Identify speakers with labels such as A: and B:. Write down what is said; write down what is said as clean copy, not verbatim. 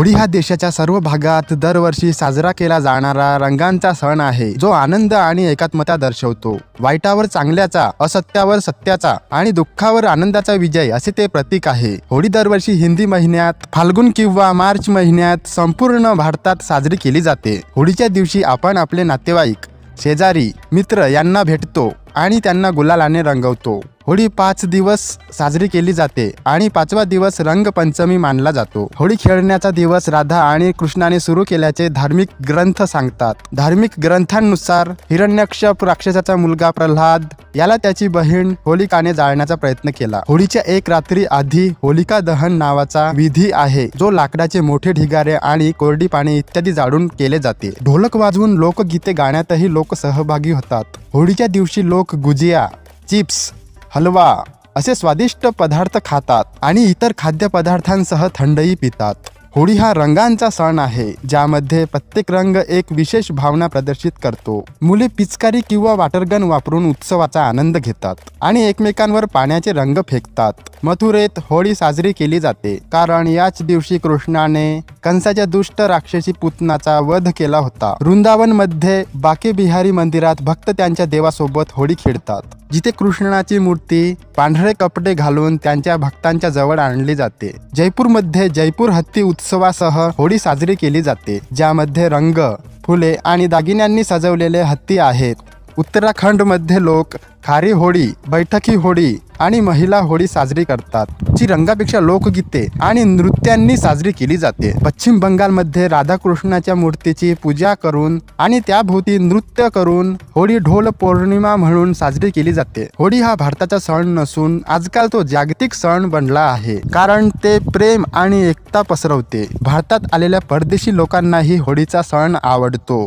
A: होळी हा देशाच्या सर्व भागात दरवर्षी साजरा केला जाणारा रंगांचा सण आहे, जो आनंद आणि एकात्मता दर्शवतो. वाईटावर चांगल्याचा, असत्यावर सत्याचा आणि दुःखावर आनंदाचा विजय असे ते प्रतीक आहे. होळी दरवर्षी हिंदी महिन्यात फाल्गुन किंवा मार्च महिन्यात संपूर्ण भारतात साजरी केली जाते. होळीच्या दिवशी आपण आपले नातेवाईक, शेजारी, मित्र यांना भेटतो आणि त्यांना गुलालाने रंगवतो. होळी 5 दिवस साजरी केली जाते आणि 5वा दिवस रंगपंचमी मानला जातो. होळी खेळण्याचा दिवस राधा आणि कृष्णाने सुरू केल्याचे धार्मिक ग्रंथ सांगतात. धार्मिक ग्रंथांनुसार हिरण्यकश्यप राक्षसाचा मुलगा प्रल्हाद याला त्याची बहीण होलिकाने जाळण्याचा प्रयत्न केला. होळीच्या एक रात्री आधी होलिका दहन नावाचा विधी आहे, जो लाकडाचे मोठे ढिगारे आणि कोरडी पाने इत्यादी जाळून केले जाते. ढोलक वाजवून लोकगीते गाण्यातही लोक सहभागी होतात. होळीच्या दिवशी लोक गुजिया, चिप्स, हलवा असे स्वादिष्ट पदार्थ खातात आणि इतर खाद्यपदार्थांसह थंडही पितात. होळी हा रंगांचा सण आहे, ज्यामध्ये प्रत्येक रंग एक विशेष भावना प्रदर्शित करतो. मुले पिचकारी किंवा वॉटरगन वापरून उत्सवाचा आनंद घेतात आणि एकमेकांवर पाण्याचे रंग फेकतात. मथुरेत होळी साजरी केली जाते, कारण याच दिवशी कृष्णाने कंसाच्या दुष्ट राक्षसी पुतनाचा वध केला होता. वृंदावनमध्ये बाके बिहारी मंदिरात भक्त त्यांच्या देवासोबत होळी खेळतात, जिथे कृष्णाची मूर्ती पांढरे कपडे घालून त्यांच्या भक्तांच्या जवळ आणली जाते. जयपूरमध्ये जयपूर हत्ती उत्सवासह होळी साजरी केली जाते, ज्यामध्ये रंग, फुले आणि दागिन्यांनी सजवलेले हत्ती आहेत. उत्तराखंडमध्ये लोक खारी होळी, बैठकी होळी आणि महिला होळी साजरी करतात, जी रंगापेक्षा लोकगीते आणि नृत्यांनी साजरी केली जाते. पश्चिम बंगालमध्ये राधाकृष्णाच्या मूर्तीची पूजा करून आणि त्याभोवती नृत्य करून होळी ढोल पौर्णिमा म्हणून साजरी केली जाते. होळी हा भारताचा सण नसून आजकाल तो जागतिक सण बनला आहे, कारण ते प्रेम आणि एकता पसरवते. भारतात आलेल्या परदेशी लोकांनाही होळीचा सण आवडतो.